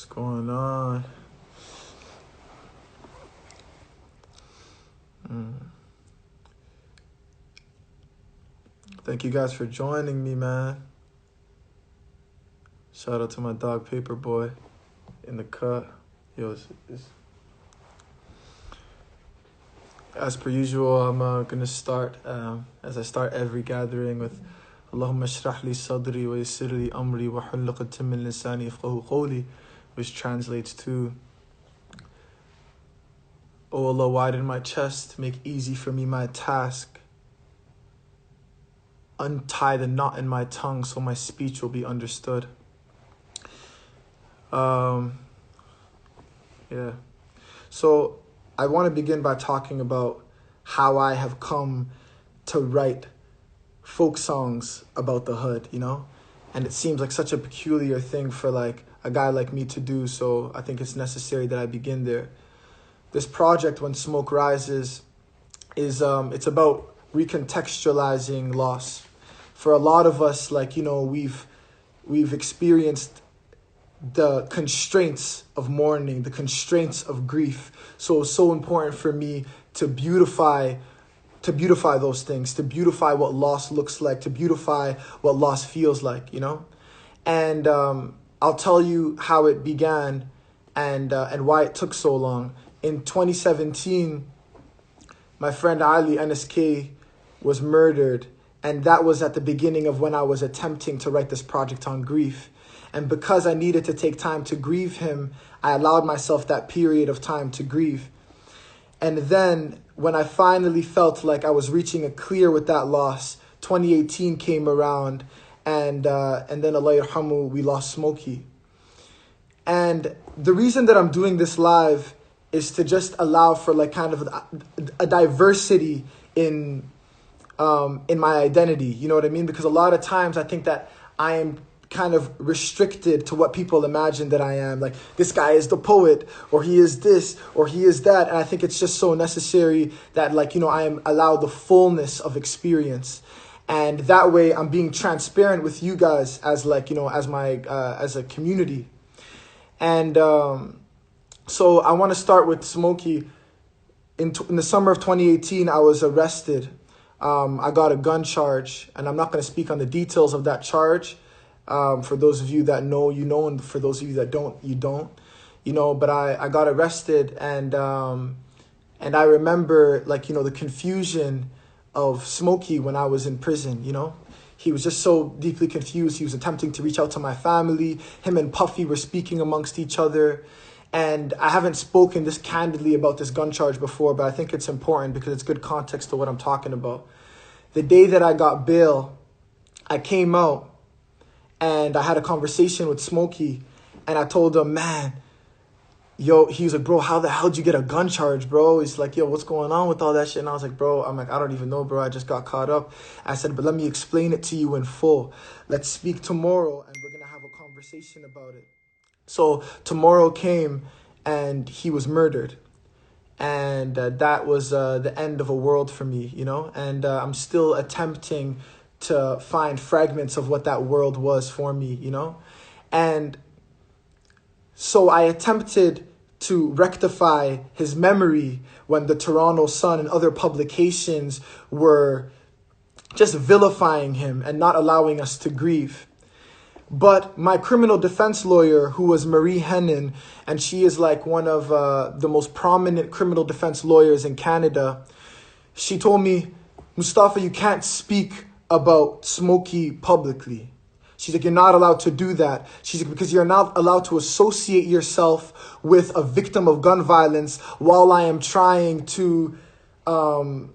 What's going on? Thank you guys for joining me, man. Shout out to my dog Paperboy in the cut. Yo, as per usual, I'm gonna start as I start every gathering with Allahumma shrah li sadri wa yassir li amri wa hlul 'uqdatam min lisani yafqahu qawli, which translates to, O Allah, widen my chest, make easy for me my task. Untie the knot in my tongue so my speech will be understood. Yeah. So I want to begin by talking about how I have come to write folk songs about the hood, you know? And it seems like such a peculiar thing for like a guy like me to do, so I think it's necessary that I begin there. This project, When Smoke Rises, is it's about recontextualizing loss. For a lot of us, like, you know, we've experienced the constraints of mourning, the constraints of grief. So it's so important for me to beautify those things, to beautify what loss looks like, to beautify what loss feels like, you know? And I'll tell you how it began and why it took so long. In 2017, my friend Ali NSK was murdered, and that was at the beginning of when I was attempting to write this project on grief. And because I needed to take time to grieve him, I allowed myself that period of time to grieve. And then when I finally felt like I was reaching a clear with that loss, 2018 came around, and then Allah yarhamu, we lost Smokey. And the reason that I'm doing this live is to just allow for like kind of a diversity in my identity, you know what I mean? Because a lot of times I think that I am kind of restricted to what people imagine that I am. Like, this guy is the poet, or he is this, or he is that. And I think it's just so necessary that, like, you know, I am allowed the fullness of experience. And that way I'm being transparent with you guys as, like, you know, as my, as a community. And so I want to start with Smokey. In the summer of 2018, I was arrested. I got a gun charge, and I'm not going to speak on the details of that charge. For those of you that know, you know, and for those of you that don't, you don't, you know. But I got arrested, and I remember, like, you know, the confusion of Smokey when I was in prison, you know. He was just so deeply confused. He was attempting to reach out to my family. Him and Puffy were speaking amongst each other. And I haven't spoken this candidly about this gun charge before, but I think it's important because it's good context to what I'm talking about. The day that I got bail, I came out and I had a conversation with Smokey, and I told him, man, yo, he was like, bro, how the hell did you get a gun charge, bro? He's like, yo, what's going on with all that shit? And I was like, bro, I don't even know, bro. I just got caught up. I said, but let me explain it to you in full. Let's speak tomorrow, and we're going to have a conversation about it. So tomorrow came, and he was murdered. And that was the end of a world for me, you know? And I'm still attempting to find fragments of what that world was for me, you know? And so I attempted to rectify his memory when the Toronto Sun and other publications were just vilifying him and not allowing us to grieve. But my criminal defense lawyer, who was Marie Henin, and she is like one of the most prominent criminal defense lawyers in Canada, she told me, Mustafa, you can't speak about Smokey publicly. She's like, you're not allowed to do that. She's like, because you're not allowed to associate yourself with a victim of gun violence while I am trying to kind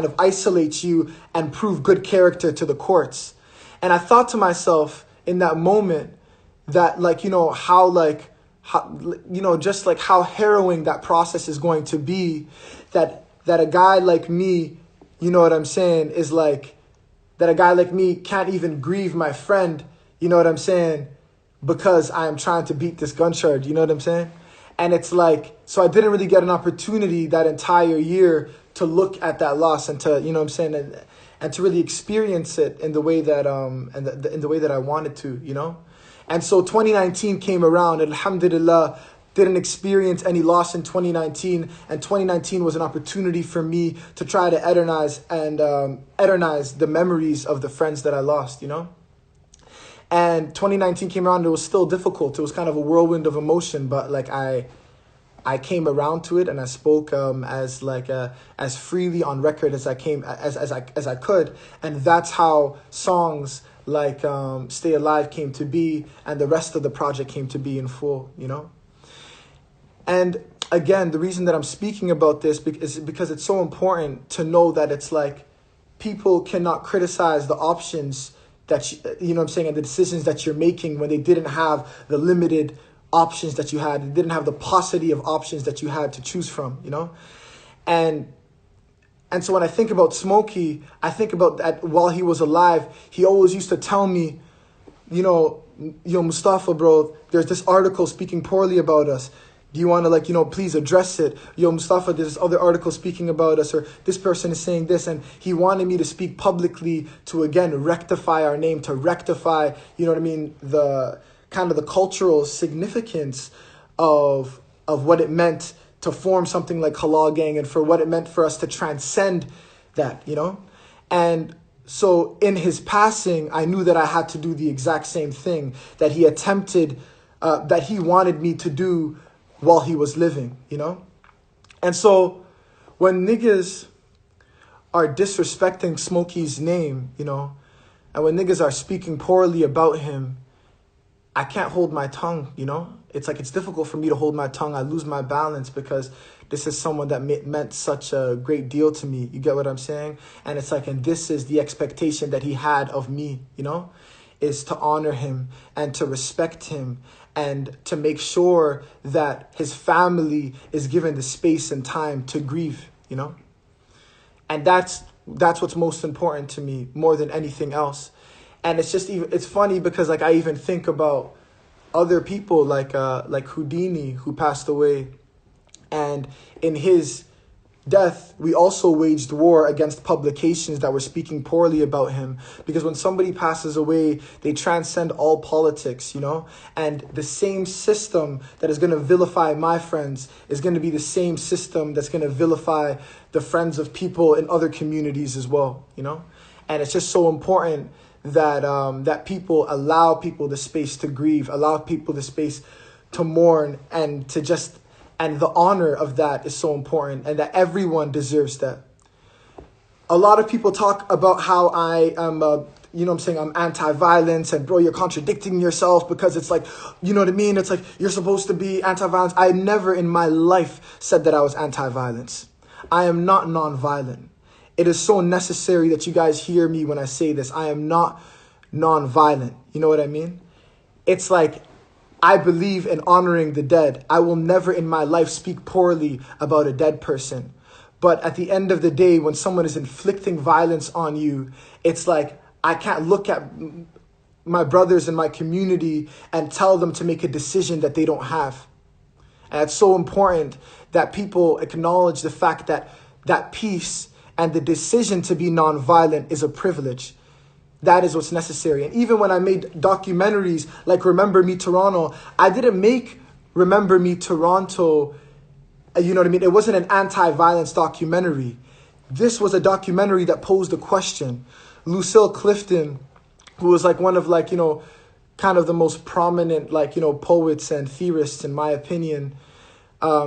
of isolate you and prove good character to the courts. And I thought to myself in that moment that, like, you know, just like how harrowing that process is going to be, that a guy like me, you know what I'm saying, is like, that a guy like me can't even grieve my friend, you know what I'm saying, because I am trying to beat this gun charge, you know what I'm saying? And it's like, so I didn't really get an opportunity that entire year to look at that loss and to, you know what I'm saying, and to really experience it in the way that in the way that I wanted to, you know? And so 2019 came around, and alhamdulillah, didn't experience any loss in 2019. And 2019 was an opportunity for me to try to eternize the memories of the friends that I lost, you know? And 2019 came around, it was still difficult. It was kind of a whirlwind of emotion, but like I came around to it, and I spoke as freely on record as I could, and that's how songs like Stay Alive came to be, and the rest of the project came to be in full, you know? And again, the reason that I'm speaking about this is because it's so important to know that it's like people cannot criticize the options that you know what I'm saying, and the decisions that you're making when they didn't have the limited options that you had. They didn't have the paucity of options that you had to choose from, you know? And so when I think about Smokey, I think about that while he was alive, he always used to tell me, you know, yo, Mustafa, bro, there's this article speaking poorly about us. Do you want to, like, you know, please address it? Yo, Mustafa, there's this other article speaking about us, or this person is saying this. And he wanted me to speak publicly to, again, rectify our name, to rectify, you know what I mean, the kind of the cultural significance of what it meant to form something like Halal Gang, and for what it meant for us to transcend that, you know? And so in his passing, I knew that I had to do the exact same thing that he attempted, that he wanted me to do while he was living, you know? And so when niggas are disrespecting Smokey's name, you know, and when niggas are speaking poorly about him, I can't hold my tongue, you know? It's like, it's difficult for me to hold my tongue. I lose my balance because this is someone that meant such a great deal to me. You get what I'm saying? And it's like, and this is the expectation that he had of me, you know, is to honor him and to respect him and to make sure that his family is given the space and time to grieve, you know? And that's what's most important to me more than anything else. And it's just it's funny because like I even think about other people like Houdini, who passed away, and in his death we also waged war against publications that were speaking poorly about him, because when somebody passes away, they transcend all politics, you know, and the same system that is going to vilify my friends is going to be the same system that's going to vilify the friends of people in other communities as well, you know. And it's just so important that that people allow people the space to grieve, allow people the space to mourn, and to just, and the honor of that is so important, and that everyone deserves that. A lot of people talk about how I am, you know what I'm saying, I'm anti-violence, and bro, you're contradicting yourself, because it's like, you know what I mean? It's like, you're supposed to be anti-violence. I never in my life said that I was anti-violence. I am not non-violent. It is so necessary that you guys hear me when I say this. I am not non-violent. You know what I mean? It's like, I believe in honoring the dead. I will never in my life speak poorly about a dead person. But at the end of the day, when someone is inflicting violence on you, it's like, I can't look at my brothers in my community and tell them to make a decision that they don't have. And it's so important that people acknowledge the fact that that peace and the decision to be nonviolent is a privilege. That is what's necessary. And even when I made documentaries like Remember Me Toronto, I didn't make Remember Me Toronto, you know what I mean? It wasn't an anti-violence documentary. This was a documentary that posed a question. Lucille Clifton, who was like one of like, you know, kind of the most prominent, like, you know, poets and theorists, in my opinion,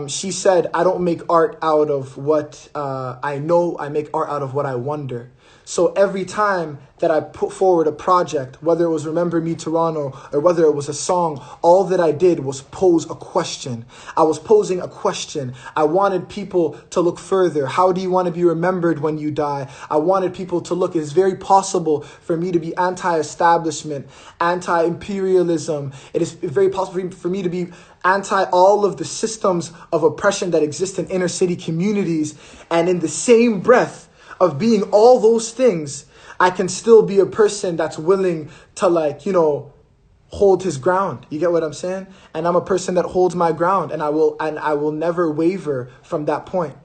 she said, I don't make art out of what I know, I make art out of what I wonder. So every time that I put forward a project, whether it was Remember Me Toronto or whether it was a song, all that I did was pose a question. I was posing a question. I wanted people to look further. How do you want to be remembered when you die? I wanted people to look. It's very possible for me to be anti-establishment, anti-imperialism. It is very possible for me to be anti all of the systems of oppression that exist in inner city communities. And in the same breath of being all those things, I can still be a person that's willing to, like, you know, hold his ground. You get what I'm saying? And I'm a person that holds my ground, and I will never waver from that point.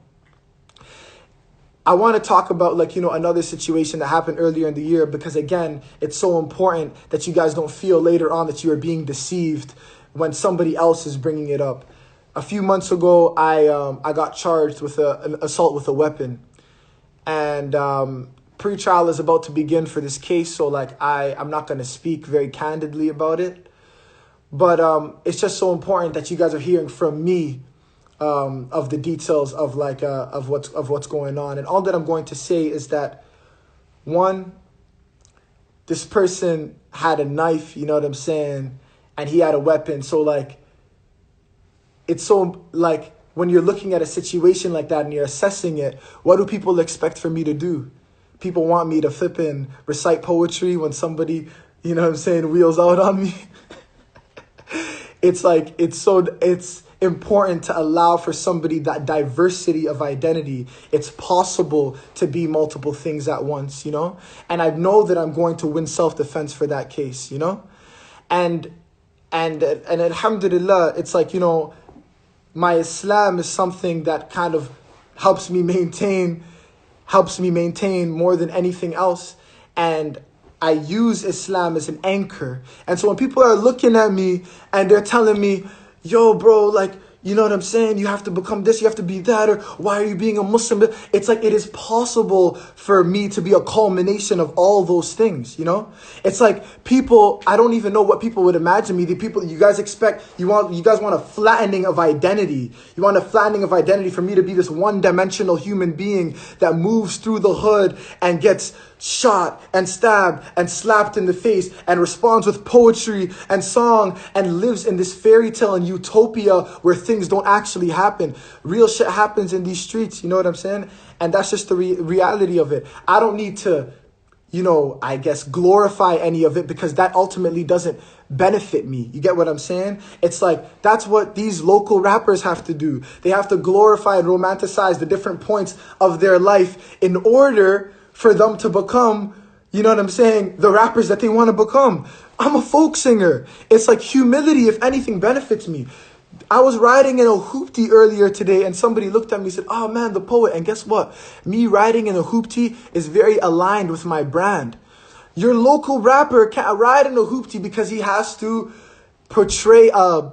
I want to talk about, like, another situation that happened earlier in the year, because again, it's so important that you guys don't feel later on that you are being deceived when somebody else is bringing it up. A few months ago, I got charged with an assault with a weapon, and pre-trial is about to begin for this case. So like I'm not going to speak very candidly about it, but it's just so important that you guys are hearing from me of the details of like of what's going on. And all that I'm going to say is that, one, this person had a knife, you know what I'm saying, and he had a weapon. So like, it's so like, when you're looking at a situation like that and you're assessing it, what do people expect for me to do? People want me to flip and recite poetry when somebody, you know what I'm saying, wheels out on me. It's like, it's important to allow for somebody that diversity of identity. It's possible to be multiple things at once, you know? And I know that I'm going to win self-defense for that case, you know? And alhamdulillah, it's like, you know, my Islam is something that kind of helps me maintain more than anything else. And I use Islam as an anchor. And so when people are looking at me and they're telling me, yo, bro, like, you know what I'm saying? You have to become this, you have to be that, or why are you being a Muslim? It's like, it is possible for me to be a culmination of all those things, you know? It's like people, I don't even know what people would imagine me. The people you guys expect, you guys want a flattening of identity. You want a flattening of identity for me to be this one-dimensional human being that moves through the hood and gets shot and stabbed and slapped in the face and responds with poetry and song and lives in this fairy tale and utopia where things don't actually happen. Real shit happens in these streets, you know what I'm saying? And that's just the reality of it. I don't need to, you know, I guess glorify any of it, because that ultimately doesn't benefit me. You get what I'm saying? It's like, that's what these local rappers have to do. They have to glorify and romanticize the different points of their life in order for them to become, you know what I'm saying, the rappers that they want to become. I'm a folk singer. It's like humility, if anything, benefits me. I was riding in a hoopty earlier today and somebody looked at me and said, oh man, the poet. And guess what? Me riding in a hoopty is very aligned with my brand. Your local rapper can't ride in a hoopty because he has to portray a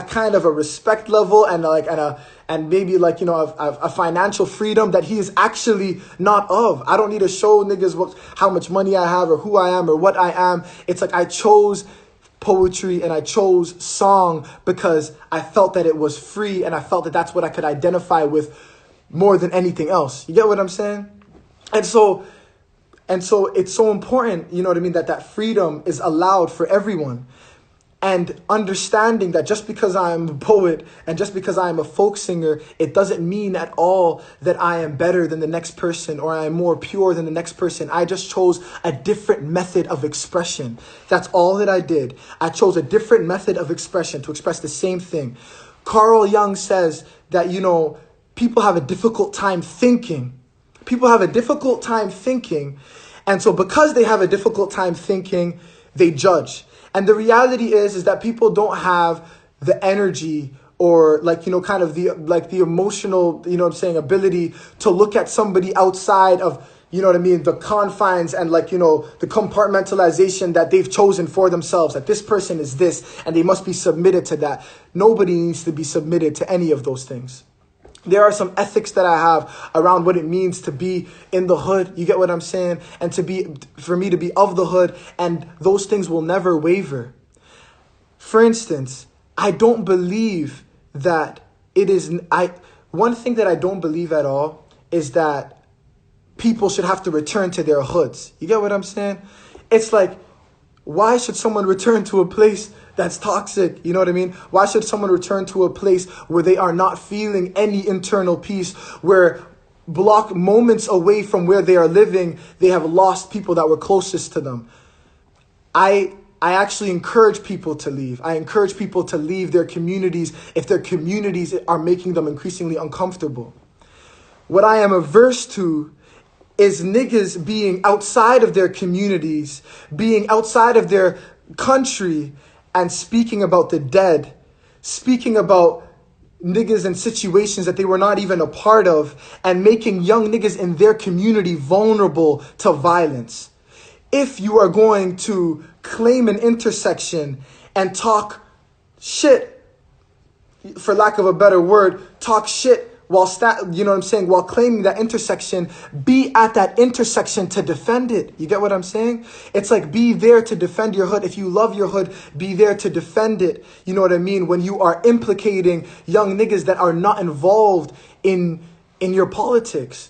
kind of a respect level and maybe like, you know, a financial freedom that he is actually not of. I don't need to show niggas how much money I have or who I am or what I am. It's like, I chose poetry and I chose song because I felt that it was free and I felt that that's what I could identify with more than anything else. You get what I'm saying? And so it's so important, you know what I mean, that freedom is allowed for everyone. And understanding that just because I am a poet and just because I am a folk singer, it doesn't mean at all that I am better than the next person or I am more pure than the next person. I just chose a different method of expression. That's all that I did. I chose a different method of expression to express the same thing. Carl Jung says that, you know, people have a difficult time thinking. People have a difficult time thinking. And so because they have a difficult time thinking, they judge. And the reality is that people don't have the energy or like, you know, kind of the emotional, you know what I'm saying, ability to look at somebody outside of, you know what I mean, the confines and like, you know, the compartmentalization that they've chosen for themselves, that this person is this and they must be submitted to that. Nobody needs to be submitted to any of those things. There are some ethics that I have around what it means to be in the hood. You get what I'm saying? And for me to be of the hood, and those things will never waver. For instance, I don't believe that one thing that I don't believe at all is that people should have to return to their hoods. You get what I'm saying? It's like, why should someone return to a place that's toxic? You know what I mean? Why should someone return to a place where they are not feeling any internal peace, where block moments away from where they are living, they have lost people that were closest to them? I actually encourage people to leave. I encourage people to leave their communities if their communities are making them increasingly uncomfortable. What I am averse to is niggas being outside of their communities, being outside of their country and speaking about the dead, speaking about niggas in situations that they were not even a part of, and making young niggas in their community vulnerable to violence. If you are going to claim an intersection and talk shit, for lack of a better word, talk shit while while claiming that intersection, be at that intersection to defend it. You get what I'm saying? It's like, be there to defend your hood. If you love your hood, be there to defend it. You know what I mean? When you are implicating young niggas that are not involved in your politics.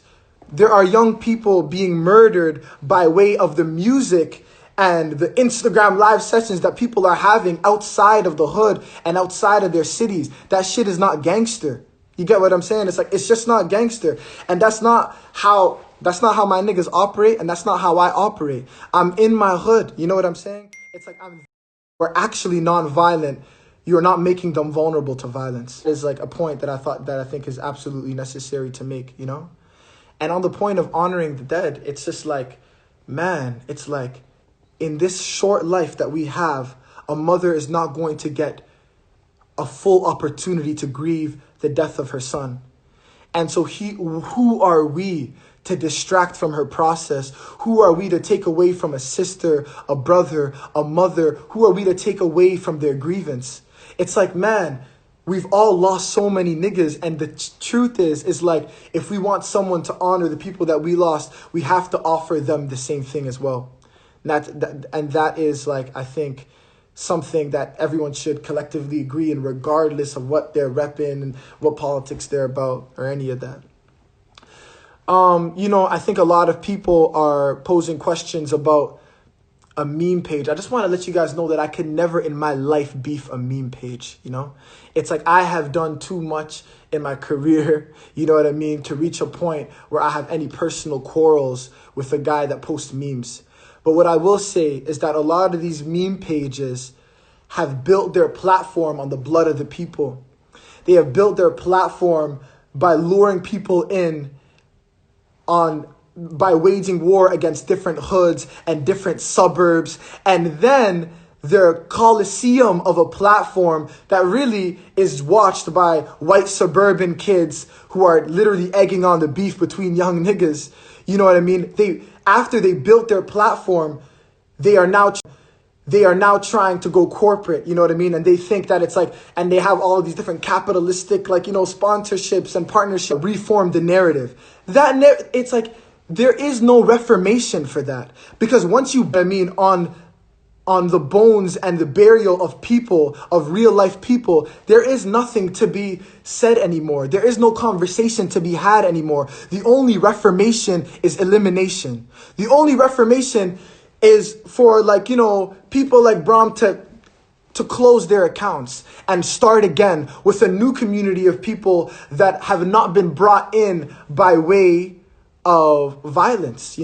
There are young people being murdered by way of the music and the Instagram live sessions that people are having outside of the hood and outside of their cities. That shit is not gangster. You get what I'm saying? It's like, it's just not gangster. And that's not how my niggas operate, and that's not how I operate. I'm in my hood. You know what I'm saying? It's like, we're actually non-violent. You're not making them vulnerable to violence. It's like a point that I think is absolutely necessary to make, you know? And on the point of honoring the dead, it's just like, man, it's like, in this short life that we have, a mother is not going to get a full opportunity to grieve the death of her son. And so who are we to distract from her process? Who are we to take away from a sister, a brother, a mother? Who are we to take away from their grievance? It's like, man, we've all lost so many niggas, and the truth is like, if we want someone to honor the people that we lost, we have to offer them the same thing as well. And that is, like, I think, something that everyone should collectively agree in, regardless of what they're repping and what politics they're about or any of that. I think a lot of people are posing questions about a meme page. I just want to let you guys know that I could never in my life beef a meme page, you know? It's like, I have done too much in my career, you know what I mean, to reach a point where I have any personal quarrels with a guy that posts memes. But what I will say is that a lot of these meme pages have built their platform on the blood of the people. They have built their platform by luring people in by waging war against different hoods and different suburbs. And then their coliseum of a platform that really is watched by white suburban kids who are literally egging on the beef between young niggas. You know what I mean? After they built their platform, they are now trying to go corporate, you know what I mean? And they think that it's like, and they have all of these different capitalistic, like, sponsorships and partnerships, reform the narrative. It's like, there is no reformation for that. Because once on the bones and the burial of people, of real life people, there is nothing to be said anymore. There is no conversation to be had anymore. The only reformation is elimination. The only reformation is for, people like Brahm to close their accounts and start again with a new community of people that have not been brought in by way of violence,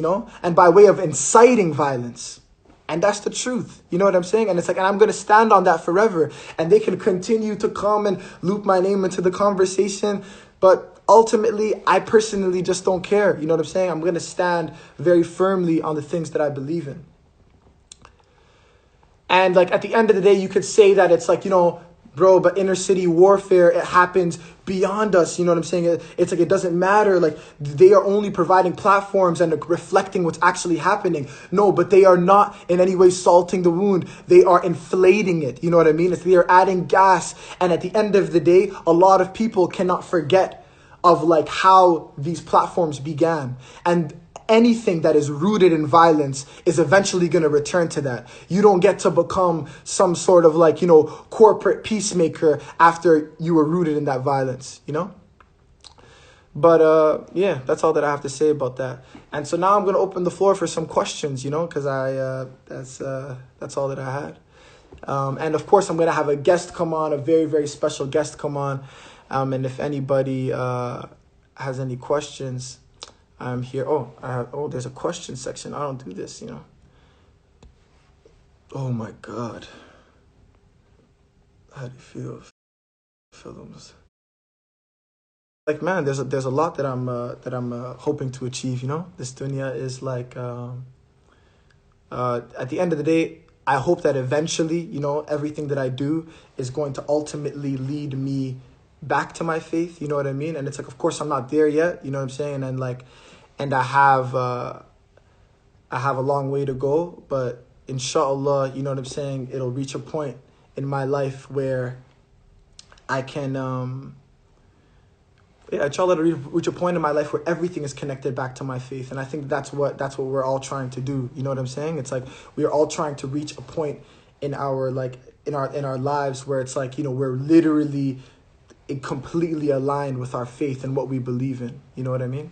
and by way of inciting violence. And that's the truth. You know what I'm saying? And it's like, and I'm going to stand on that forever. And they can continue to come and loop my name into the conversation. But ultimately, I personally just don't care. You know what I'm saying? I'm going to stand very firmly on the things that I believe in. And at the end of the day, you could say that it's like, bro, but inner city warfare, it happens beyond us. You know what I'm saying? It's like, it doesn't matter. Like, they are only providing platforms and reflecting what's actually happening. No, but they are not in any way salting the wound. They are inflating it. You know what I mean? They are adding gas. And at the end of the day, a lot of people cannot forget of how these platforms began. And anything that is rooted in violence is eventually going to return to that. You don't get to become some sort of corporate peacemaker after you were rooted in that violence, But yeah, that's all that I have to say about that. And so now I'm going to open the floor for some questions, because that's all that I had. And of course, I'm going to have a guest come on, a very, very special guest come on. And if anybody has any questions, I'm here. There's a question section. I don't do this, Oh my God. How do you feel? Films. Man, there's a lot that I'm hoping to achieve. This dunya is at the end of the day, I hope that eventually, everything that I do is going to ultimately lead me back to my faith, you know what I mean? And it's like, of course, I'm not there yet, you know what I'm saying? And like, and I have a long way to go, but inshallah, you know what I'm saying? It'll reach a point in my life where I can, inshallah, it'll reach a point in my life where everything is connected back to my faith. And I think that's what we're all trying to do. You know what I'm saying? It's like, we're all trying to reach a point in our, like, in our lives where it's like, you know, we're literally completely aligned with our faith and what we believe in. You know what I mean?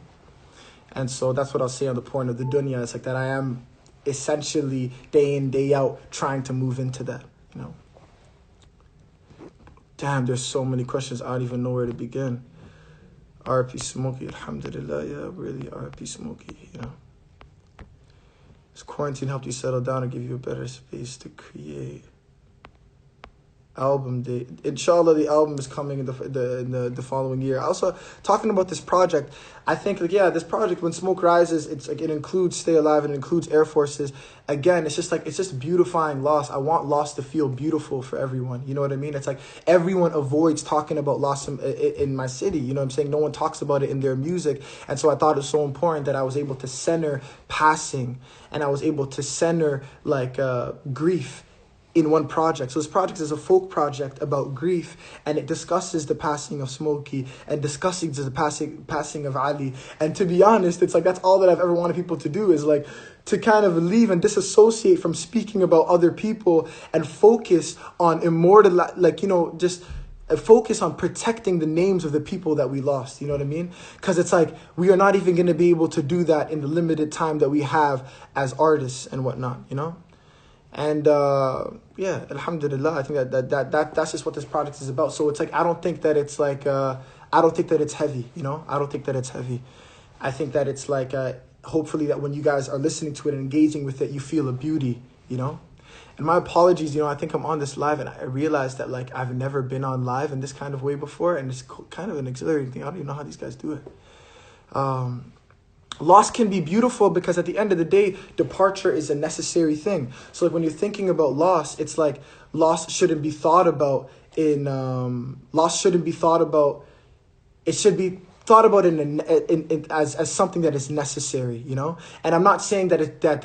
And so that's what I'll say on the point of the dunya. It's like that I am essentially day in, day out trying to move into that, you know. Damn, there's so many questions. I don't even know where to begin. R.I.P. Smokey, alhamdulillah, yeah, really, R.I.P. Smokey, you know. Has quarantine helped you settle down and give you a better space to create? Album date. Inshallah, the album is coming in the following year. Also, talking about this project, I think, like, yeah, this project, when smoke rises, it's like, it includes Stay Alive, it includes Air Forces. Again, it's just beautifying loss. I want loss to feel beautiful for everyone. You know what I mean? It's like everyone avoids talking about loss in my city. You know what I'm saying? No one talks about it in their music. And so I thought it was so important that I was able to center passing, and I was able to center like grief in one project. So this project is a folk project about grief, and it discusses the passing of Smokey and discussing the passing of Ali. And to be honest, it's like that's all that I've ever wanted people to do, is like to kind of leave and disassociate from speaking about other people and focus on just focus on protecting the names of the people that we lost. You know what I mean? Because it's like we are not even going to be able to do that in the limited time that we have as artists and whatnot, you know? And yeah, alhamdulillah, I think that's just what this project is about. So it's like, I don't think that it's like I don't think that it's heavy, you know. I don't think that it's heavy. I think that it's like hopefully that when you guys are listening to it and engaging with it, you feel a beauty, you know. And my apologies, you know, I think I'm on this live and I realized that like I've never been on live in this kind of way before, and it's kind of an exhilarating thing. I don't even know how these guys do it. Loss can be beautiful because at the end of the day, departure is a necessary thing. So like when you're thinking about loss, it's like loss shouldn't be thought about it should be thought about as something that is necessary, you know? And I'm not saying that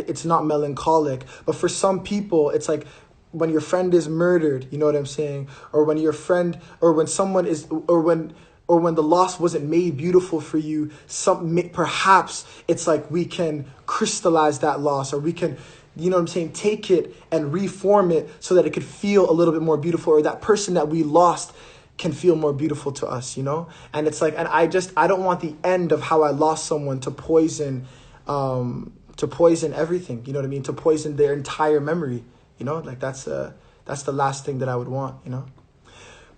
it's not melancholic, but for some people, it's like when your friend is murdered, you know what I'm saying? Or when your friend, or when someone is, or when the loss wasn't made beautiful for you, perhaps it's like we can crystallize that loss, or we can, you know what I'm saying, take it and reform it so that it could feel a little bit more beautiful, or that person that we lost can feel more beautiful to us, you know? And it's like, and I don't want the end of how I lost someone to poison everything, you know what I mean? To poison their entire memory, you know? Like that's the last thing that I would want, you know?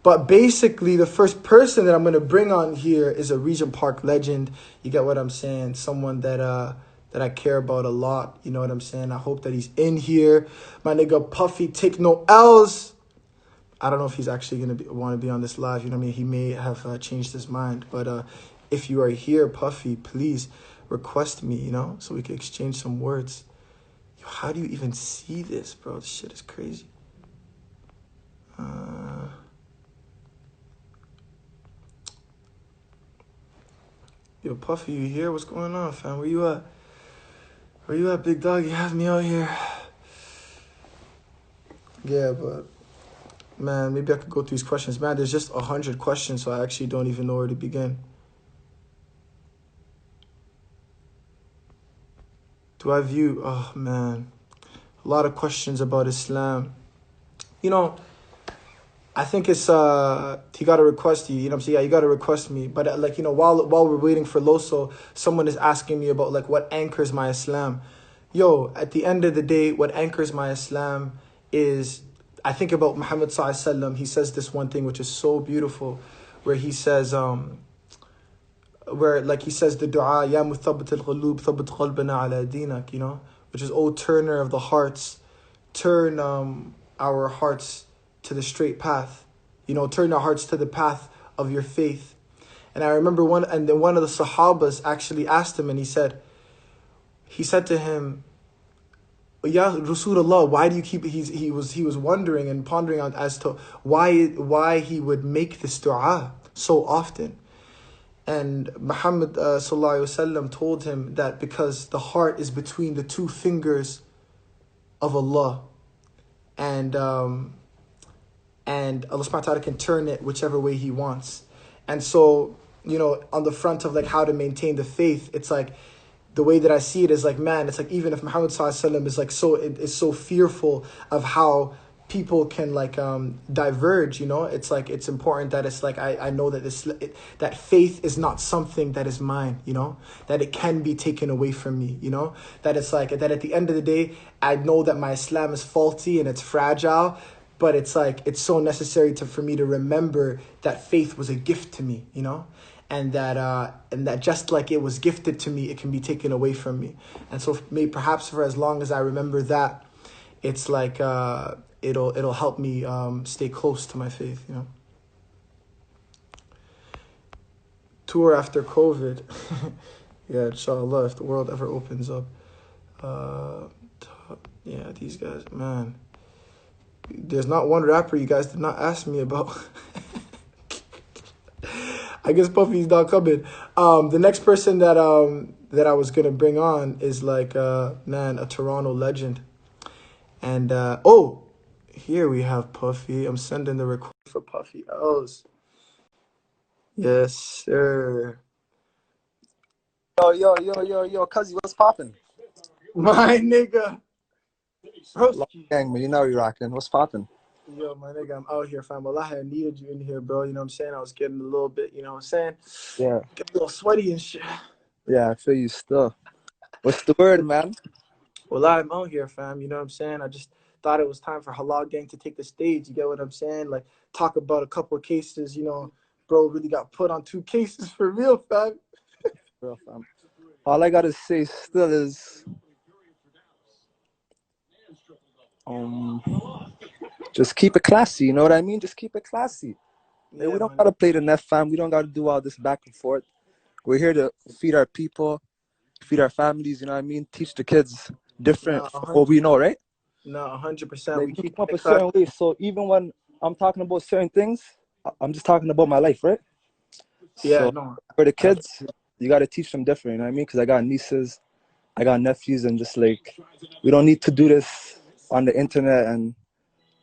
But basically, the first person that I'm going to bring on here is a Regent Park legend. You get what I'm saying? Someone that I care about a lot. You know what I'm saying? I hope that he's in here. My nigga Puffy, take no L's. I don't know if he's actually going to want to be on this live. You know what I mean? He may have changed his mind. But if you are here, Puffy, please request me, you know, so we can exchange some words. Yo, how do you even see this, bro? This shit is crazy. Yo, Puffy, you here? What's going on, fam? Where you at? Where you at, big dog? You have me out here. Yeah, but, man, maybe I could go through these questions. Man, there's just 100 questions, so I actually don't even know where to begin. Oh, man. A lot of questions about Islam. You know, I think it's, he got to request you, you know what I'm saying? Yeah, you got to request me. But, like, you know, while we're waiting for Loso, someone is asking me about, like, what anchors my Islam. Yo, at the end of the day, what anchors my Islam is, I think about Muhammad Sallallahu Alaihi Wasallam. He says this one thing, which is so beautiful, where he says, the dua, Ya muthabbat al-qulub, thabbat qalbana ala dinak, you know, which is, O turner of the hearts, turn our hearts to the straight path, you know, turn our hearts to the path of your faith. And I remember one of the Sahabas actually asked him, and he said to him, Ya Rasulullah, why do you keep, he was wondering and pondering on as to why he would make this dua. so often. And Muhammad sallallahu alaihi wasallam told him that because the heart is between the two fingers of Allah, and Allah subhanahu wa ta'ala can turn it whichever way He wants. And so, on the front of like how to maintain the faith, it's like the way that I see it is like, man, it's like even if Muhammad sallallahu alaihi wasallam is like is so fearful of how people can like diverge, it's like it's important that it's like I know that that faith is not something that is mine, that it can be taken away from me, that it's like that at the end of the day I know that my Islam is faulty and it's fragile, but it's like it's so necessary for me to remember that faith was a gift to me, and that just like it was gifted to me, it can be taken away from me. And so maybe perhaps for as long as I remember that, it's like it'll help me stay close to my faith, Tour after COVID. Yeah, inshallah, if the world ever opens up. Yeah, these guys, man. There's not one rapper you guys did not ask me about. I guess Puffy's not coming. The next person that I was gonna bring on is like a Toronto legend. And here we have Puffy. I'm sending the request for Puffy L's. Yes, sir. Yo, cuzzy, what's poppin'? My nigga. Gang, man, you know you're rocking. What's poppin'? Yo, my nigga, I'm out here, fam. Well, I had needed you in here, bro. You know what I'm saying? I was getting a little bit, you know what I'm saying? Yeah. Get a little sweaty and shit. Yeah, I feel you still. What's the word, man? Well, I'm out here, fam. You know what I'm saying? I just thought it was time for Halal Gang to take the stage. You get what I'm saying? Like, talk about a couple of cases, bro really got put on 2 cases for real, fam. Real fam. All I gotta say still is, just keep it classy. You know what I mean? Just keep it classy. Yeah, We don't man. gotta play the net, fam. We don't gotta do all this back and forth. We're here to feed our people, feed our families. You know what I mean? Teach the kids different from what we know, right? No, 100%. Like, We we keep come up it a certain way. So even when I'm talking about certain things, I'm just talking about my life, right? Yeah, So no. for the kids, you got to teach them different, you know what I mean? Because I got nieces, I got nephews, and just like, we don't need to do this on the internet. And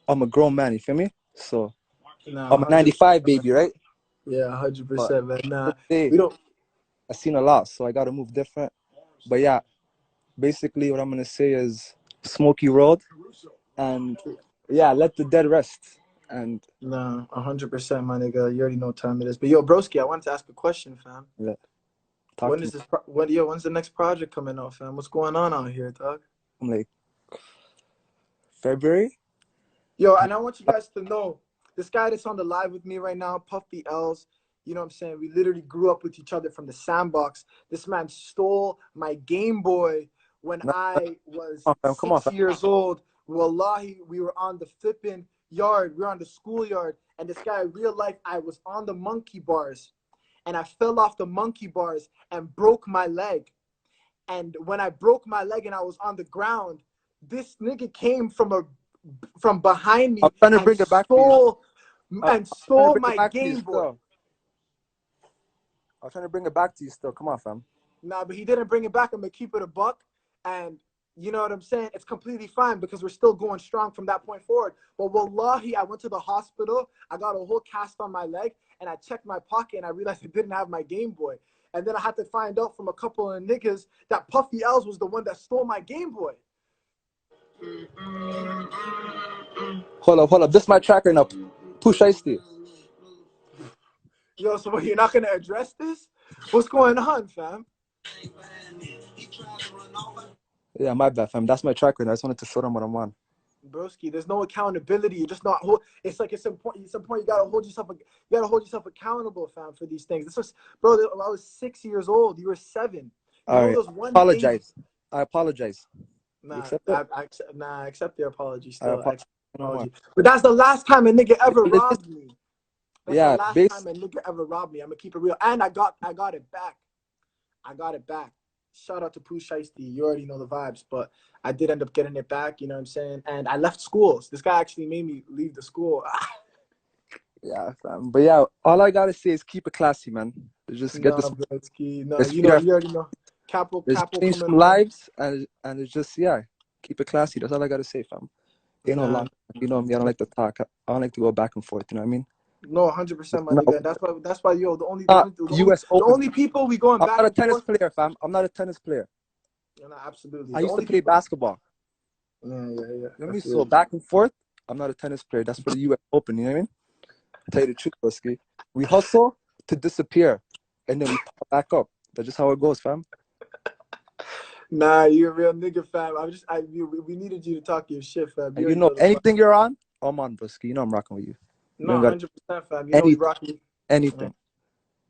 I'm a grown man, you feel me? So I'm a 95 baby, right? Yeah, 100%, man. Nah, today, we don't. I've seen a lot, so I got to move different. But yeah, basically what I'm going to say is Smokey Road, and yeah, let the dead rest. And Nah, 100%, my nigga. You already know what time it is. But yo, broski, I wanted to ask a question, fam. yeah, When's the next project coming out, fam? What's going on out here, dog? I'm like, February? Yo, and I want you guys to know, this guy that's on the live with me right now, Puffy L's, you know what I'm saying? We literally grew up with each other from the sandbox. This man stole my Game Boy when I was Come on, 6 years old. Wallahi, we were on the flipping yard. We were on the schoolyard. And this guy, real life, I was on the monkey bars. And I fell off the monkey bars and broke my leg. And when I broke my leg and I was on the ground, this nigga came from behind me I'm trying to bring it back stole to my Game Boy. I'm trying to bring it back to you still. Come on, fam. Nah, but he didn't bring it back. I'm gonna keep it a buck, and you know what I'm saying? It's completely fine because we're still going strong from that point forward. But wallahi, I went to the hospital. I got a whole cast on my leg, and I checked my pocket, and I realized I didn't have my Game Boy. And then I had to find out from a couple of niggas that Puffy L's was the one that stole my Game Boy. Hold up. This is my tracker now. Push Icy. Yo, so what, you're not gonna address this? What's going on, fam? Yeah, my bad, fam. That's my tracker. I just wanted to show them what I'm on. Broski, there's no accountability. You're just not. It's like it's important. At some point, you gotta hold yourself accountable, fam, for these things. This was, bro. I was 6 years old. You were 7. All right. I apologize. Nah, I accept your apology still. I accept your apology. But that's the last time a nigga ever robbed me. That's the last time a nigga ever robbed me. I'm gonna keep it real. And I got it back. I got it back. Shout out to Pooh Shiesty. You already know the vibes, but I did end up getting it back, you know what I'm saying? And I left schools. This guy actually made me leave the school. Yeah, fam. But yeah, all I gotta say is keep it classy, man. Just get Nah, this. broski. Nah, Let's you feed know, our. you already know. Let's Capo change coming some home. lives, and it's just yeah, keep it classy. That's all I gotta say, fam. Ain't no Nah, long. You know me. I don't like to talk. I don't like to go back and forth. You know what I mean? no, 100%, my No, nigga. That's why, yo, U.S. the Open. only people we going I'm back not a and tennis forth. player, fam. I'm not a tennis player. Nah, absolutely. I The used to only play people. basketball. Yeah, yeah, yeah. You know what I I mean? feel So you. back and forth. I'm not a tennis player. That's for the U.S. Open. You know what I mean? Tell you the truth, broski. We hustle to disappear, and then we pop back up. That's just how it goes, fam. Nah, you're a real nigga, fam. We needed you to talk your shit, fam. You And you already know, know the anything you're on, I'm on, broski. You know I'm rocking with you. You No, ain't got 100%, fam. You know we anything, rocking. anything.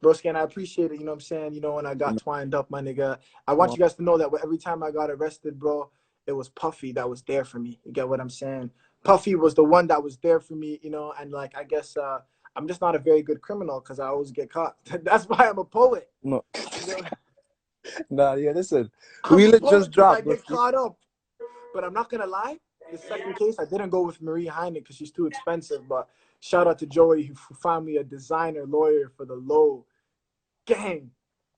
Broski, and I appreciate it. You know what I'm saying? You know, when I got You twined up, my nigga. I want know, you guys to know that every time I got arrested, bro, it was Puffy that was there for me. You get what I'm saying? Puffy was the one that was there for me, you know, and like, I guess I'm just not a very good criminal because I always get caught. That's why I'm a poet. no. You know, Nah, yeah, listen. I'm a Wheel it just poet because I dropped, get broski. caught up. But I'm not gonna lie. The second case, I didn't go with Marie Heine because she's too expensive. But shout out to Joey who found me a designer lawyer for the low gang.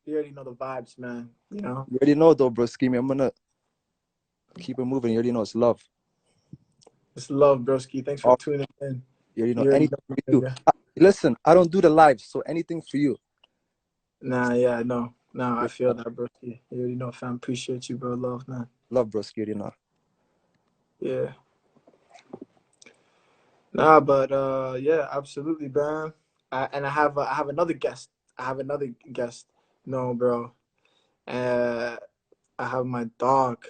You already know the vibes, man. You know, You already know, though, broski. I'm gonna keep it moving. You already know it's love. it's love, broski. Thanks for Oh, tuning in. you already know You already anything know, for my you. nigga. Listen, I don't do the lives, so anything for you. Nah, yeah, no, no, I You feel that, broski. You already know, fam. Appreciate you, bro. Love, man. love, broski. You already know. Yeah. Nah, but yeah, absolutely, man. I have another guest. I have another guest. No, bro. Uh, I have my dog.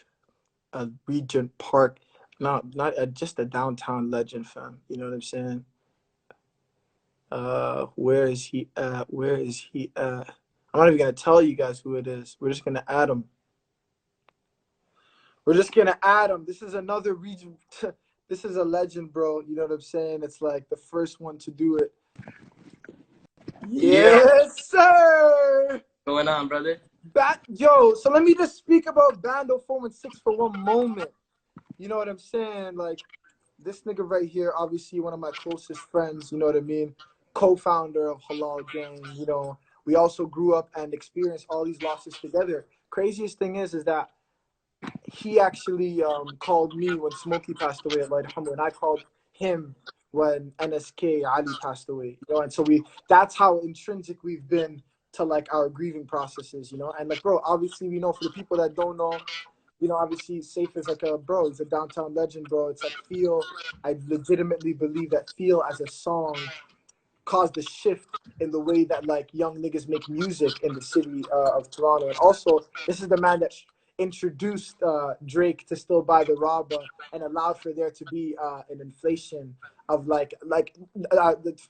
A Regent Park, not just a downtown legend, fam. You know what I'm saying? Where is he at? Where is he at? I'm not even gonna tell you guys who it is. We're just gonna add him. We're just gonna add him. This is another region. This is a legend, bro. You know what I'm saying? It's like the first one to do it. Yeah. Yes, sir. What's going on, brother? Yo, so let me just speak about Bando 416 for one moment. You know what I'm saying? Like, this nigga right here, obviously one of my closest friends, you know what I mean? Co-founder of Halal Gang, you know. We also grew up and experienced all these losses together. Craziest thing is that he actually called me when Smokey passed away at Light Humble, and I called him when NSK Ali passed away, you know. And so that's how intrinsic we've been to like our grieving processes, you know. And like, bro, obviously we know, for the people that don't know, you know, obviously Safe is like a bro. He's a downtown legend, bro. It's like Feel. I legitimately believe that Feel as a song caused a shift in the way that like young niggas make music in the city of Toronto. And also, this is the man that introduced Drake to Still Buy the Rabba and allowed for there to be an inflation of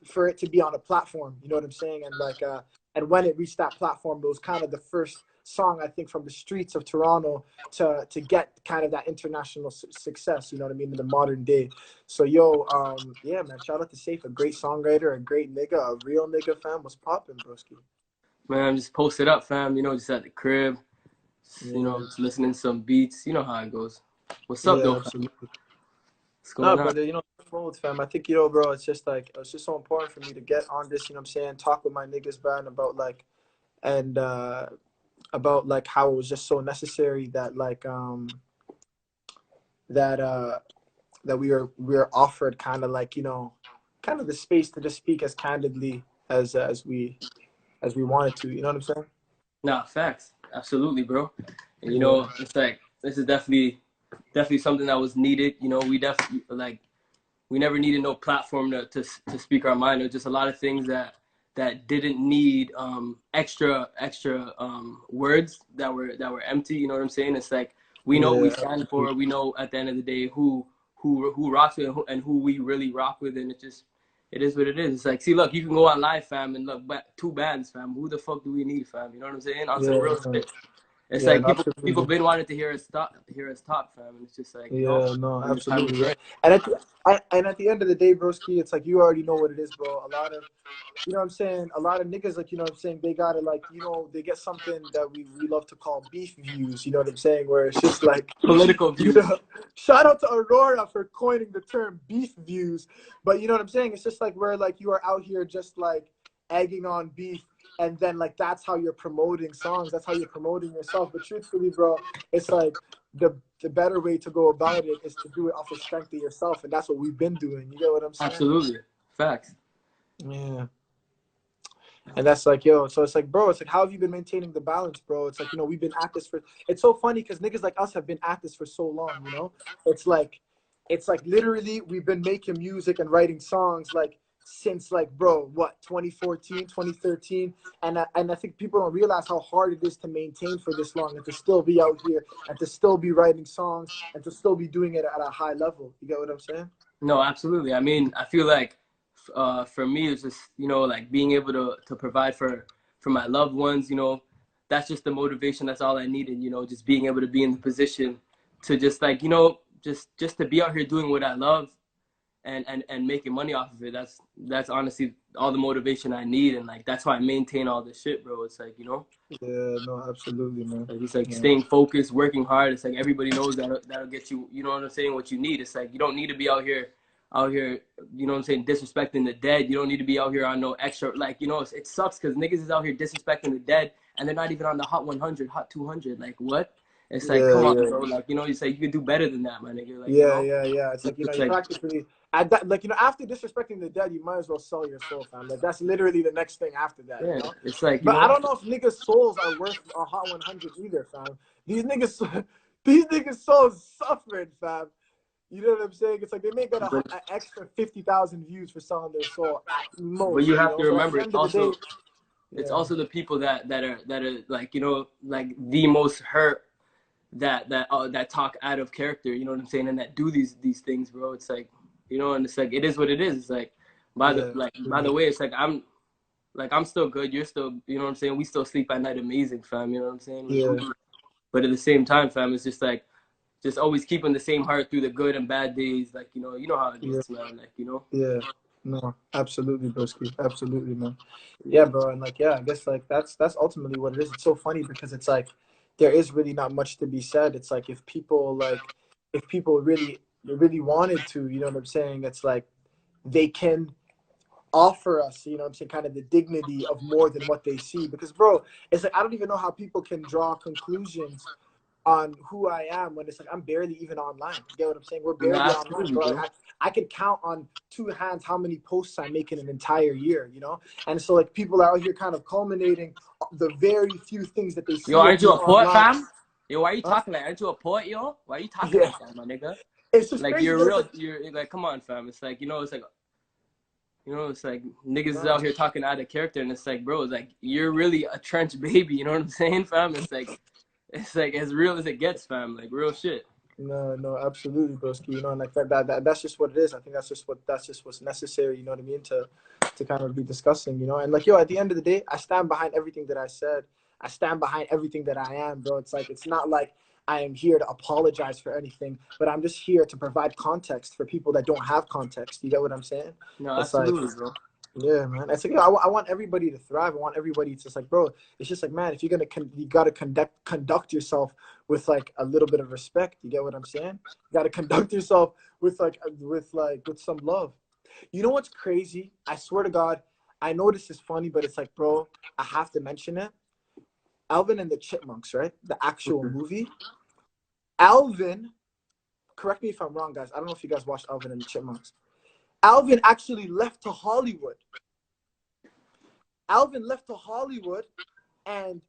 for it to be on a platform. You know what I'm saying? And like and when it reached that platform, it was kind of the first song, I think, from the streets of Toronto to get kind of that international success. You know what I mean, in the modern day. So yo, yeah, man, shout out to Safe, a great songwriter, a great nigga, a real nigga, fam. What's poppin', broski? Man, I'm just posted up, fam. You know, just at the crib. You Yeah, know, just listening to some beats. You know how it goes. What's up, yeah, though, fam? absolutely. What's Nah, going on? brother, you know, both, fam. I think, you know, bro, it's just so important for me to get on this, you know what I'm saying, talk with my niggas, man, about like, and about like how it was just so necessary that like that that we are offered kind of like, you know, kind of the space to just speak as candidly as we wanted to, you know what I'm saying? Nah, facts. Absolutely, bro. And you Yeah. know, it's like this is definitely something that was needed. You know, we definitely like we never needed no platform to speak our mind. There's just a lot of things that didn't need extra words that were empty. You know what I'm saying? It's like we know what we Yeah, stand for. We know at the end of the day who rocks with and who we really rock with, and it is what it is. It's like, see, look, you can go on live, fam, and look, two bands, fam. Who the fuck do we need, fam? You know what I'm saying? On some yeah, real shit. It's Yeah, like no, people absolutely. been wanting to hear us talk, fam. And it's just like, you know, Yeah, no, when the time is absolutely, bro. right. And at the end of the day, broski, it's like you already know what it is, bro. A lot of, you know what I'm saying? A lot of niggas, like, you know what I'm saying? They gotta, like, you know, they get something that we love to call beef views, you know what I'm saying? Where it's just like, Political you views. know, shout out to Aurora for coining the term beef views. But you know what I'm saying? It's just like where, like, you are out here just like egging on beef. And then, like, that's how you're promoting songs. That's how you're promoting yourself. But truthfully, bro, it's like the better way to go about it is to do it off the strength of yourself. And that's what we've been doing. You get what I'm saying? Absolutely. Facts. Yeah. And that's like, yo, so it's like, bro, it's like, how have you been maintaining the balance, bro? It's like, you know, we've been at this for, it's so funny because niggas like us have been at this for so long, you know? It's like literally we've been making music and writing songs like since like, bro, what, 2014, 2013. And I think people don't realize how hard it is to maintain for this long and to still be out here and to still be writing songs and to still be doing it at a high level. You get what I'm saying? No, absolutely. I mean, I feel like for me, it's just, you know, like being able to provide for my loved ones, you know, that's just the motivation. That's all I needed, you know, just being able to be in the position to just like, you know, just to be out here doing what I love and making money off of it. That's honestly all the motivation I need. And like, that's why I maintain all this shit, bro. It's like, you know, Yeah, no, absolutely, man. like, it's like Yeah. staying focused, working hard. It's like everybody knows that'll get you, you know what I'm saying, what you need. It's like you don't need to be out here, you know what I'm saying, disrespecting the dead. You don't need to be out here on no extra, like, you know, it sucks because niggas is out here disrespecting the dead and they're not even on the hot 100, hot 200. Like, what? It's like, Yeah, come on, yeah. bro. Like, you know, you say you can do better than that, my nigga. Like, you Yeah, know, yeah, yeah. It's like, you know, it's you like, practically at that, like, you know, after disrespecting the dead, you might as well sell your soul, fam. Like that's literally the next thing after that, you yeah, know. it's like, you But I know, don't know if niggas' souls are worth a hot 100 either, fam. These niggas, these niggas' souls suffering, fam. You know what I'm saying? It's like they may get but an extra 50,000 views for selling their soul at but most, you you have know. to But at remember, the end of the day, it's yeah, also the people that are like, you know, like the most hurt that talk out of character, you know what I'm saying, and that do these things, bro. It's like, you know, and it's like it is what it is. It's like yeah, by the way, it's like I'm still good. You're still, you know what I'm saying. We still sleep at night, amazing, fam. You know what I'm saying. Like, yeah, but at the same time, fam, it's just like just always keeping the same heart through the good and bad days. Like, you know how it yeah, gets, man. Like, you know. yeah. No, absolutely, broski, absolutely, man. Yeah, Yeah. bro, and like, yeah, I guess like that's ultimately what it is. It's so funny because it's like there is really not much to be said. It's like if people really wanted to, you know what I'm saying? It's like they can offer us, you know what I'm saying, kind of the dignity of more than what they see. Because, bro, it's like I don't even know how people can draw conclusions on who I am when it's like I'm barely even online. You get what I'm saying? We're No, barely online, absolutely, bro. bro. I could count on two hands how many posts I make in an entire year, you know? And so like people are out here kind of culminating the very few things that they Yo, see of aren't you me a poet, online. fam? Yo, why are you Huh? talking like? Aren't you a poet, yo? Why are you talking Yeah. like that, my nigga? It's just Like crazy you're that it's real. like, You're like, come on, fam. It's like, you know, it's like, you know, it's like niggas is no, out here talking out of character, and it's like, bro, it's like you're really a trench baby. You know what I'm saying, fam? It's like as real as it gets, fam. Like real shit. no, no, absolutely, broski. You know, and like that's just what it is. I think that's just what's necessary. You know what I mean? To kind of be discussing. You know, and like yo, at the end of the day, I stand behind everything that I said. I stand behind everything that I am, bro. It's like it's not like I am here to apologize for anything, but I'm just here to provide context for people that don't have context. You get what I'm saying? No, It's like absolutely, bro. yeah, man. It's like I want everybody to thrive. I want everybody to just like, bro. It's just like, man, if you're gonna you gotta conduct yourself with like a little bit of respect. You get what I'm saying? You gotta conduct yourself with some love. You know what's crazy? I swear to God, I know this is funny, but it's like, bro, I have to mention it. Alvin and the Chipmunks, right? The actual movie. Alvin, correct me if I'm wrong, guys. I don't know if you guys watched Alvin and the Chipmunks. Alvin actually left to Hollywood. Alvin left to Hollywood, and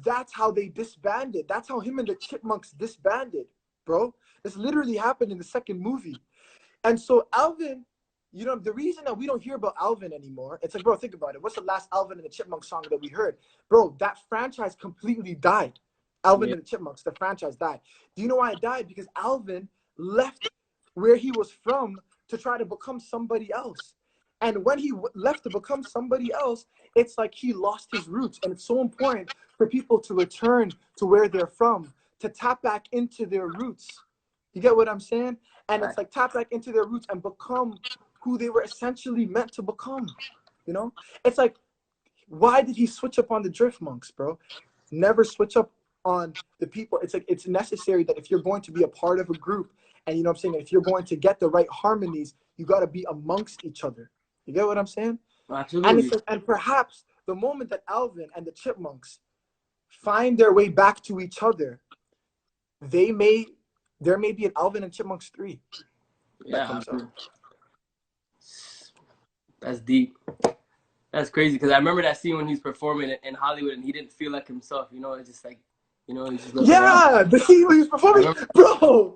that's how they disbanded. That's how him and the Chipmunks disbanded, bro. This literally happened in the second movie. And so Alvin, you know, the reason that we don't hear about Alvin anymore, it's like, bro, think about it. What's the last Alvin and the Chipmunks song that we heard? Bro, that franchise completely died. Alvin Yeah. and the Chipmunks, the franchise died. Do you know why it died? Because Alvin left where he was from to try to become somebody else. And when he left to become somebody else, it's like he lost his roots. And it's so important for people to return to where they're from, to tap back into their roots. You get what I'm saying? And it's like tap back into their roots and become who they were essentially meant to become. You know? It's like, why did he switch up on the Drift Monks, bro? Never switch up on the people. It's like, it's necessary that if you're going to be a part of a group, and you know what I'm saying, if you're going to get the right harmonies, you got to be amongst each other. You get what I'm saying? Absolutely. And it's like, and perhaps the moment that Alvin and the Chipmunks find their way back to each other, there may be an Alvin and Chipmunks 3 that comes out. That's deep. That's crazy, because I remember that scene when he's performing in Hollywood and he didn't feel like himself. You know, it's just like, you know, he's just around. The scene when he was performing, bro.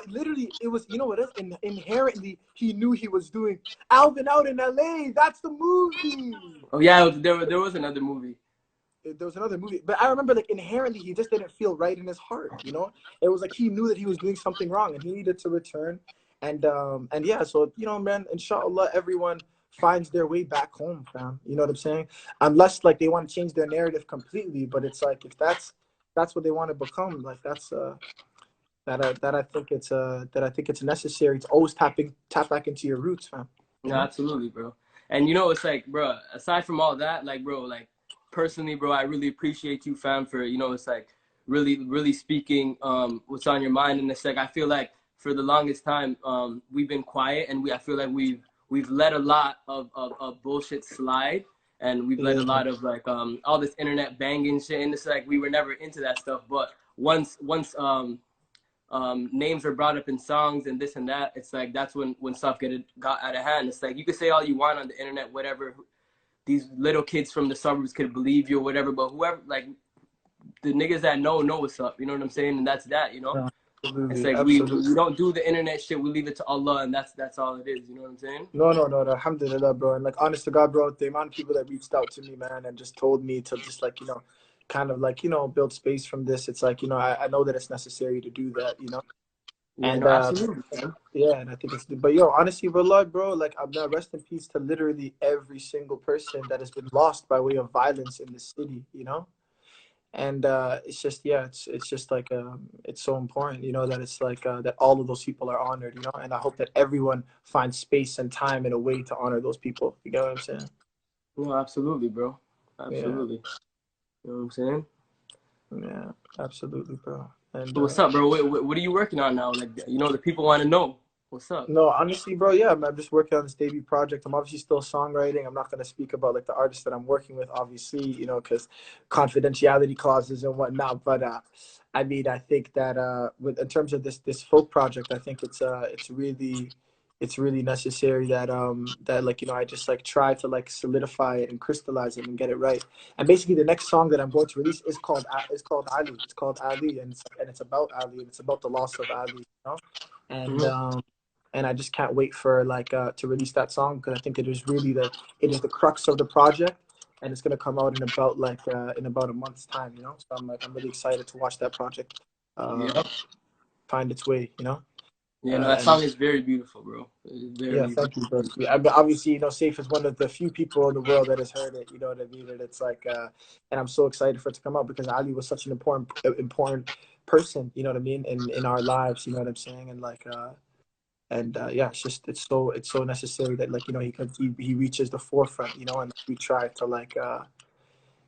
Literally, it was, you know what? Inherently, he knew he was doing Alvin Out in LA. That's the movie. Oh yeah, there was another movie. There was another movie, but I remember, like, inherently he just didn't feel right in his heart. You know, it was like he knew that he was doing something wrong and he needed to return. And yeah, so, you know, man, inshallah, everyone finds their way back home, fam. You know what I'm saying? Unless, like, they want to change their narrative completely, but it's like, if that's what they want to become, like, that's I think it's necessary to always tap back into your roots, fam. No, absolutely, bro. And you know, it's like, bro, aside from all that, like, bro, like, personally, bro, I really appreciate you, fam, for, you know, it's like really speaking what's on your mind. And it's like, I feel like for the longest time, we've been quiet, and I feel like we've let a lot of bullshit slide, and we've let a lot of, like, all this internet banging shit, and it's like we were never into that stuff. But once names are brought up in songs and this and that, it's like that's when stuff got out of hand. It's like, you can say all you want on the internet, whatever. These little kids from the suburbs could believe you or whatever, but whoever, like, the niggas that know what's up. You know what I'm saying? And that's that, you know? Absolutely, it's like we don't do the internet shit. We leave it to Allah, and that's all it is. You know what I'm saying? No, alhamdulillah, bro. And, like, honest to God, bro, the amount of people that reached out to me, man, and just told me to just, like, you know, kind of, like, you know, build space from this. It's like, you know, I know that it's necessary to do that, you know? Yeah, and absolutely, yeah, and I think it's, but yo, honestly, bro, like, I'm not, rest in peace to literally every single person that has been lost by way of violence in this city, you know? And it's just, yeah, it's just like, it's so important, you know, that it's like that all of those people are honored, you know, and I hope that everyone finds space and time and a way to honor those people. You get what I'm saying? No, absolutely, bro. Absolutely. Yeah. You know what I'm saying? Yeah, absolutely, bro. And so what's up, bro? What are you working on now? Like, you know, the people want to know. What's up? No, honestly, bro, yeah, I'm just working on this debut project. I'm obviously still songwriting. I'm not going to speak about, like, the artists that I'm working with, obviously, you know, because confidentiality clauses and whatnot. But I mean, I think that in terms of this folk project, I think it's really necessary that that, like, you know, I just, like, try to, like, solidify it and crystallize it and get it right. And basically, the next song that I'm going to release is called Ali. It's called Ali, and it's about Ali, and it's about the loss of Ali, you know, and. And I just can't wait for, like, to release that song, because I think it is the crux of the project, and it's gonna come out in about a month's time, you know. So I'm really excited to watch that project find its way, you know. Yeah, no, that song is very beautiful, bro. Very beautiful. Thank you, bro. Yeah, obviously, you know, Safe is one of the few people in the world that has heard it. You know what I mean? And it's like, and I'm so excited for it to come out, because Ali was such an important person. You know what I mean? In our lives. You know what I'm saying? And, like. And yeah, it's so necessary that, like, you know, he reaches the forefront, you know, and we try to, like,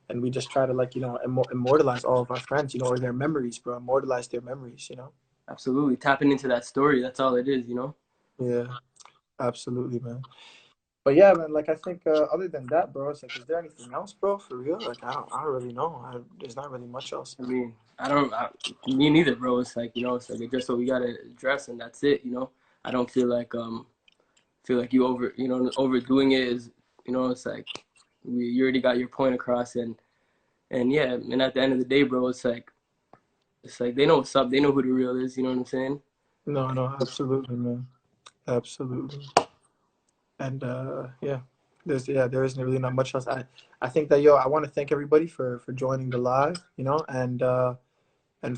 and we just try to, like, you know, immortalize all of our friends, you know, or their memories, bro. Immortalize their memories, you know. Absolutely, tapping into that story. That's all it is, you know. Yeah, absolutely, man. But yeah, man, like, I think other than that, bro, it's like, is there anything else, bro, for real? Like, I don't really know. There's not really much else. I mean, me neither, bro. It's like, you know, it's like just what we gotta address, and that's it, you know. I don't feel like you overdoing it is, you know, it's like you already got your point across, and yeah, and at the end of the day, bro, it's like they know what's up, they know who the real is, you know what I'm saying? No, absolutely, man, absolutely. And yeah, there isn't really not much else. I think that, I want to thank everybody for joining the live, you know, and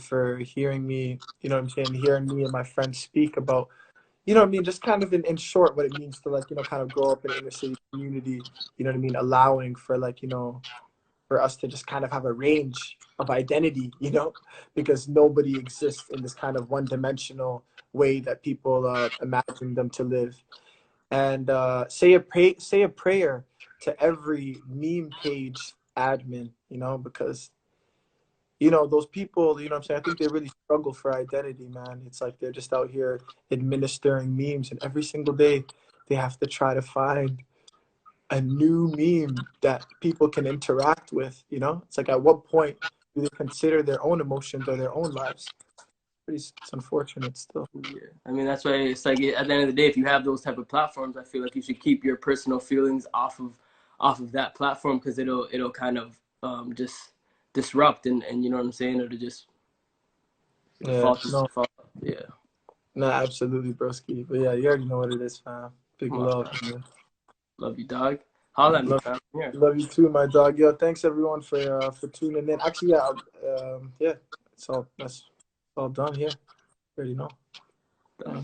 for hearing me, you know what I'm saying, hearing me and my friends speak about, you know what I mean, just kind of in short what it means to like, you know, kind of grow up in an inner city community, you know what I mean, allowing for like, you know, for us to just kind of have a range of identity, you know, because nobody exists in this kind of one-dimensional way that people imagine them to live. And say a prayer to every meme page admin, you know, because you know those people, you know what I'm saying, I think they really struggle for identity, man. It's like they're just out here administering memes, and every single day they have to try to find a new meme that people can interact with, you know. It's like, at what point do they consider their own emotions or their own lives? It's unfortunate still. Yeah, I mean that's why it's like at the end of the day, if you have those type of platforms, I feel like you should keep your personal feelings off of that platform, because it'll kind of just disrupt, and you know what I'm saying, it'll just Yeah, no, fall. Yeah, no, absolutely, broski. But yeah, you already know what it is, fam. Big come on, love, fam. man. Love you, dog. Holla at me, Love, fam. Yeah, love you too, my dog. Yo, thanks everyone for tuning in. Actually, yeah, yeah, that's all done here. You already know. Yeah.